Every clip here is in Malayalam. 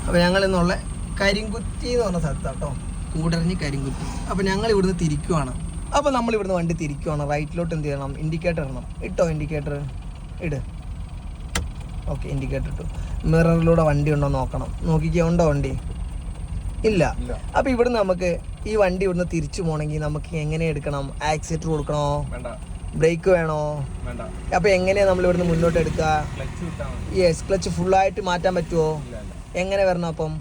അപ്പോൾ ഞങ്ങൾ ഇന്നുള്ള കരിങ്കുറ്റി എന്ന് പറഞ്ഞ സ്ഥലത്താണ് കേട്ടോ, കൂടരഞ്ഞി കരിങ്കുറ്റി. അപ്പോൾ ഞങ്ങൾ ഇവിടുന്ന് തിരിക്കുവാണ്. അപ്പോൾ നമ്മൾ ഇവിടുന്ന് വണ്ടി തിരിക്കുവാണ്. റൈറ്റിലോട്ട് എന്ത് ചെയ്യണം? ഇൻഡിക്കേറ്റർ ഇടണം. ഇട്ടോ ഇൻഡിക്കേറ്റർ ഇട്. ഓക്കെ, ഇൻഡിക്കേറ്റർ ഇട്ടു. മിററിലൂടെ വണ്ടി ഉണ്ടോ നോക്കണം. നോക്കിക്കോ, ഉണ്ടോ വണ്ടി? ഇല്ല. അപ്പോൾ ഇവിടുന്ന് നമുക്ക് ഈ വണ്ടി ഇവിടുന്ന് തിരിച്ചു പോകണമെങ്കിൽ നമുക്ക് എങ്ങനെ എടുക്കണം? ആക്സിലേറ്റർ കൊടുക്കണോ? ബ്രേക്ക് വേണോ? അപ്പോൾ എങ്ങനെയാണ് നമ്മൾ ഇവിടുന്ന് മുന്നോട്ട് എടുക്കുക? യെസ്, ക്ലച്ച് ഫുള്ളായിട്ട് മാറ്റാൻ പറ്റുമോ? എങ്ങനെ വരണം? അപ്പം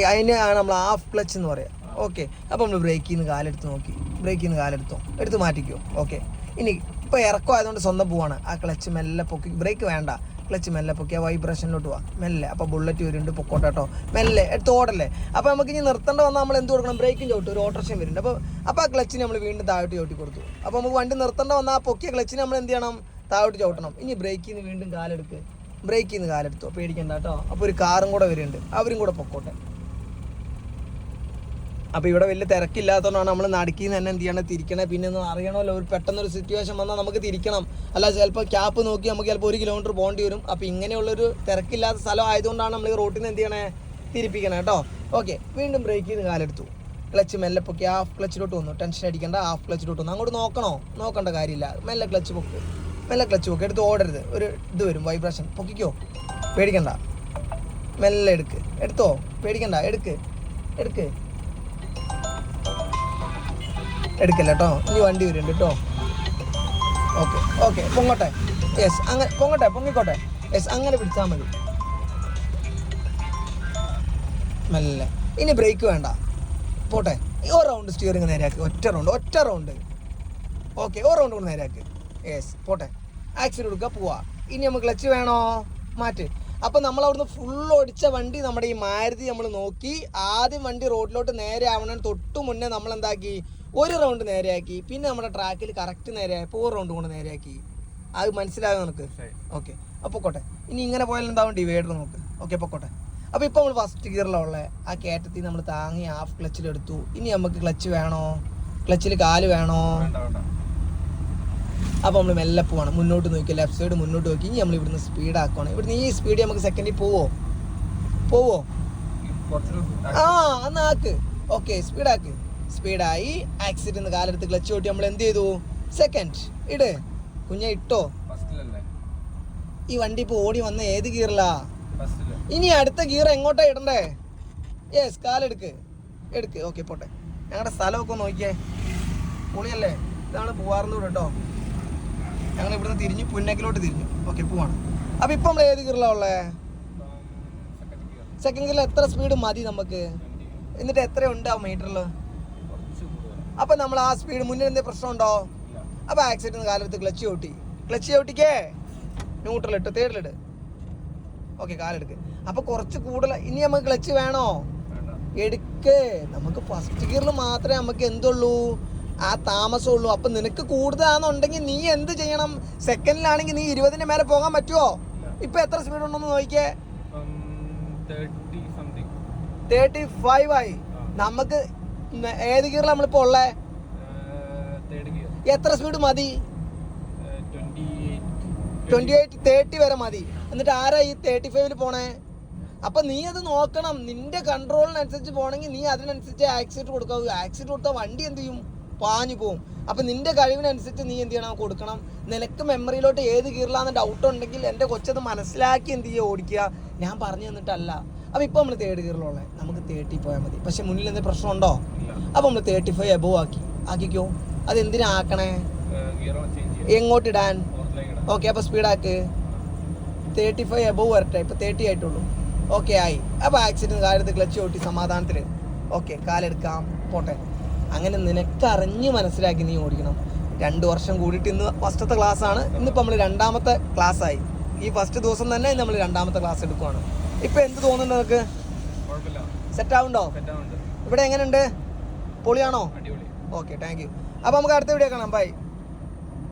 അതിനാണ് നമ്മൾ ഹാഫ് ക്ലച്ച് എന്ന് പറയാം. ഓക്കെ, അപ്പോൾ നമ്മൾ ബ്രേക്കിൽ നിന്ന് കാലെടുത്ത് നോക്കി, ബ്രേക്കിൽ നിന്ന് കാലെടുത്തോ, എടുത്ത് മാറ്റിക്കോ. ഓക്കെ, ഇനി ഇപ്പോൾ ഇറക്കം ആയതുകൊണ്ട് സ്വന്തം പോവാണ്. ആ ക്ലച്ച് മെല്ലെ പൊക്കി, ബ്രേക്ക് വേണ്ട, ക്ലച്ച് മെല്ലെ പൊക്കി ആ വൈബ്രേഷനിലോട്ട് പോവാം മെല്ലെ. അപ്പോൾ ബുള്ളറ്റ് വരുന്നുണ്ട്, പൊക്കോട്ടെ കേട്ടോ, മെല്ലെ എടുത്ത് ഓടല്ലേ. അപ്പോൾ നമുക്ക് ഇനി നിർത്തേണ്ട വന്നാൽ നമ്മൾ എന്ത് കൊടുക്കണം? ബ്രേക്കും ചവിട്ടും, ഒരു ഓട്ടോറിക്ഷൻ വരുന്നുണ്ട്. അപ്പോൾ ആ ക്ലച്ചിന് നമ്മൾ വീണ്ടും താഴോട്ട് ചവിട്ടി കൊടുത്തു. അപ്പോൾ നമുക്ക് വണ്ടി നിർത്തേണ്ട വന്നാൽ ആ പൊക്കിയ ക്ലച്ചിന് നമ്മൾ എന്ത് ചെയ്യണം? താഴോട്ട് ചവിട്ടണം. ഇനി ബ്രേക്കിൽ നിന്ന് വീണ്ടും കാലെടുക്ക്, ബ്രേക്കിൽ നിന്ന് കാലെടുത്തോ, പേടിക്കണ്ട കേട്ടോ. അപ്പോൾ ഒരു കാറും കൂടെ വരുന്നുണ്ട്, അവരും കൂടെ പൊക്കോട്ടെ. അപ്പോൾ ഇവിടെ വലിയ തിരക്കില്ലാത്തതുകൊണ്ടാണ് നമ്മൾ നടുക്കിൽ നിന്ന് തന്നെ എന്ത് ചെയ്യണം? തിരിക്കണേ. പിന്നെ ഒന്നും അറിയണമല്ലോ, ഒരു പെട്ടെന്നൊരു സിറ്റുവേഷൻ വന്നാൽ നമുക്ക് തിരിക്കണം. അല്ല ചിലപ്പോൾ ക്യാപ്പ് നോക്കി നമുക്ക് ചിലപ്പോൾ 1 കിലോമീറ്റർ പോകേണ്ടി വരും. അപ്പോൾ ഇങ്ങനെയുള്ളൊരു തിരക്കില്ലാത്ത സ്ഥലം ആയതുകൊണ്ടാണ് നമ്മൾ ഈ റോട്ടിൽ നിന്ന് എന്ത് ചെയ്യണേ? തിരിപ്പിക്കണം കേട്ടോ. ഓക്കെ, വീണ്ടും ബ്രേക്കിൽ നിന്ന് കാലെടുത്തു, ക്ലച്ച് മെല്ലെ പൊക്കി ഹാഫ് ക്ലച്ചിലോട്ട് വന്നു. ടെൻഷൻ അടിക്കേണ്ട, ഹാഫ് ക്ലച്ചിലോട്ട് വന്നു. അങ്ങോട്ട് നോക്കണോ? നോക്കേണ്ട കാര്യമില്ല. മെല്ലെ ക്ലച്ച് പൊക്ക്, മെല്ലെ ക്ലച്ച് പൊക്ക്, എടുത്ത് ഓടരുത്. ഒരു ഇത് വരും, വൈബ്രേഷൻ. പൊക്കിക്കോ, പേടിക്കണ്ട, മെല്ലെ എടുക്ക്, എടുത്തോ, പേടിക്കണ്ട, എടുക്ക്. എടുക്കല്ല കേട്ടോ, ഇനി വണ്ടി വരുന്നുണ്ട് കേട്ടോ. ഓക്കെ പൊങ്ങോട്ടെ. യെസ്, അങ്ങനെ പൊങ്ങിക്കോട്ടെ. യെസ്, അങ്ങനെ പിടിച്ചാൽ മതി മെല്ലെ. ഇനി ബ്രേക്ക് വേണ്ട, പോട്ടെ. ഒരു റൗണ്ട് സ്റ്റിയറിങ് നേരെയാക്കി, ഒറ്റ റൗണ്ട്. ഓക്കെ, ഒരു റൗണ്ട് കൊണ്ട് നേരെയാക്കി. യെസ്, പോട്ടെ. ആക്സിലേറ്റർ കൊടുക്കുക, പോവാ. ഇനി നമുക്ക് ക്ലച്ച് വേണോ? മാറ്റ്. അപ്പം നമ്മൾ അവിടുന്ന് ഫുൾ ഓടിച്ച വണ്ടി നമ്മുടെ ഈ മാരുതി നമ്മൾ നോക്കി. ആദ്യം വണ്ടി റോഡിലോട്ട് നേരെ ആവണതിന് തൊട്ട് മുന്നേ നമ്മൾ എന്താക്കി? ഒരു റൗണ്ട് നേരെയാക്കി. പിന്നെ നമ്മുടെ ട്രാക്കിൽ കറക്റ്റ് നേരെയായപ്പോൾ 4 റൗണ്ട് കൊണ്ട് നേരെയാക്കി. അത് മനസ്സിലാകും നമുക്ക്? ഓക്കെ, അപ്പോൾ പൊക്കോട്ടെ. ഇനി ഇങ്ങനെ പോയാലും എന്താവും? ഡിവൈഡർ നോക്ക്. ഓക്കെ, പൊക്കോട്ടെ. അപ്പോൾ ഇപ്പോൾ നമ്മൾ ഫസ്റ്റ് ഗിയറിലുള്ള ആ കയറ്റത്തിൽ നമ്മൾ താങ്ങി ഹാഫ് ക്ലച്ചിലെടുത്തു. ഇനി നമുക്ക് ക്ലച്ച് വേണോ? ക്ലച്ചിൽ കാല് വേണോ? അപ്പോൾ നമ്മൾ മെല്ലെ പോവാണ്. മുന്നോട്ട് നോക്കി, ലെഫ്റ്റ് സൈഡ് മുന്നോട്ട് നോക്കി. ഇനി നമ്മൾ ഇവിടുന്ന് സ്പീഡ് ആക്കുവാണ്. ഇവിടുന്ന് ഈ സ്പീഡ് നമുക്ക് സെക്കൻഡിൽ പോവോ? അന്ന് ആക്ക്. ഓക്കെ, സ്പീഡായി. ആക്സിഡന്റ് നിന്ന് കാലെടുത്ത് ക്ലച്ച് ഓട്ടി നമ്മൾ എന്ത് ചെയ്തു? സെക്കൻഡ് ഇട്. കുഞ്ഞ ഇട്ടോ. ഈ വണ്ടി ഇപ്പോൾ ഓടി വന്ന ഏത് ഗിയറിലാ? ഇനി അടുത്ത ഗിയർ എങ്ങോട്ടാ ഇടണ്ടേ? യെസ്, കാലെടുക്ക്. ഓക്കെ, പോട്ടെ. ഞങ്ങളുടെ സ്ഥലമൊക്കെ നോക്കിയേ, പൊളിയല്ലേ? ഇതാണ് പൂവാറുന്നൂട് കേട്ടോ. ഞങ്ങൾ ഇവിടുന്ന് തിരിഞ്ഞു പുന്നക്കിലോട്ട് തിരിഞ്ഞു. ഓക്കെ, പോവാണ്. അപ്പോൾ ഇപ്പം നമ്മൾ ഏത് ഗിയറിലാണ് ഉള്ളത്? സെക്കൻഡ് ഗിയറിൽ എത്ര സ്പീഡ് മതി നമുക്ക്? എന്നിട്ട് എത്രയുണ്ട് ആ മീറ്ററിൽ? അപ്പം നമ്മൾ ആ സ്പീഡ് മുന്നിൽ എന്തെങ്കിലും പ്രശ്നമുണ്ടോ? അപ്പോൾ ആക്സിഡന്റ് കാലെടുത്ത് ക്ലച്ച് ചവിട്ടിക്കേ, ന്യൂട്രലിട്ട്, തേർഡിലിട്. ഓക്കെ, കാലെടുക്ക്. അപ്പോൾ കുറച്ച് കൂടുതൽ. ഇനി നമുക്ക് ക്ലച്ച് വേണോ? എടുക്ക്. നമുക്ക് ഫസ്റ്റ് ഗിയറിൽ മാത്രമേ നമുക്ക് എന്തുള്ളൂ? ആ താമസമുള്ളൂ. അപ്പം നിനക്ക് കൂടുതലാണെന്നുണ്ടെങ്കിൽ നീ എന്ത് ചെയ്യണം? സെക്കൻഡിലാണെങ്കിൽ നീ 20-ന് മേലെ പോകാൻ പറ്റുമോ? ഇപ്പം എത്ര സ്പീഡ് ഉണ്ടെന്ന് നോക്കിയേ. 35 ആയി. നമുക്ക് ഏത് ഗിയറിൽ നമ്മളിപ്പോൾ ഉള്ളത്? എത്ര സ്പീഡ് മതി? 28, 30 വരെ മതി. എന്നിട്ട് ആരാ ഈ 35-ൽ പോണേ? അപ്പം നീ അത് നോക്കണം. നിന്റെ കൺട്രോളിനനുസരിച്ച് പോകണമെങ്കിൽ നീ അതിനനുസരിച്ച് ആക്സിലേറ്റർ കൊടുക്കാവൂ. ആക്സിലേറ്റർ കൊടുത്താൽ വണ്ടി എന്ത് ചെയ്യും? പാഞ്ഞു പോവും. അപ്പം നിന്റെ കഴിവിനനുസരിച്ച് നീ എന്ത് ചെയ്യണം? കൊടുക്കണം. നിനക്ക് മെമ്മറിയിലോട്ട് ഏത് ഗിയറിലാന്ന് ഡൗട്ട് ഉണ്ടെങ്കിൽ എൻ്റെ കൊച്ചത് മനസ്സിലാക്കി എന്ത് ചെയ്യുക? ഓടിക്കുക. ഞാൻ പറഞ്ഞു തന്നിട്ടല്ല. അപ്പോൾ ഇപ്പോൾ നമ്മൾ 3rd ഗിയറിലുള്ള നമുക്ക് 30 പോയാൽ മതി. പക്ഷെ മുന്നിൽ എന്തെങ്കിലും പ്രശ്നമുണ്ടോ? അപ്പോൾ നമ്മൾ 35 എബോവ് ആക്കിക്കോ. അതെന്തിനാ ആക്കണേ? എങ്ങോട്ട് ഇടാൻ? ഓക്കെ, അപ്പോൾ സ്പീഡാക്ക്. 35 എബോവ് വരട്ടെ. ഇപ്പോൾ 30 ആയിട്ടുള്ളൂ. ഓക്കെ ആയി. അപ്പോൾ ആക്സിഡന്റ് കാര്യത്തിൽ ക്ലച്ച് ഓട്ടി സമാധാനത്തിൽ. ഓക്കെ, കാലെടുക്കാം, പോട്ടെ. അങ്ങനെ നിനക്കറിഞ്ഞ് മനസ്സിലാക്കി നീ ഓടിക്കണം. 2 വർഷം കൂടിയിട്ട് ഇന്ന് ഫസ്റ്റത്തെ ക്ലാസ്സാണ്. ഇന്നിപ്പോൾ നമ്മൾ 2ാമത്തെ ക്ലാസ്സായി. ഈ ഫസ്റ്റ് ദിവസം തന്നെ നമ്മൾ 2ാമത്തെ ക്ലാസ് എടുക്കുവാണ്. ഇപ്പം എന്ത് തോന്നുന്നുണ്ട് നിനക്ക്? സെറ്റ് ആവുന്നുണ്ടോ? ഇവിടെ എങ്ങനെയുണ്ട്? പൊളിയാണോ? Okay, thank you. അപ്പോൾ നമുക്ക് അടുത്ത വീഡിയോ കാണാം. ബൈ.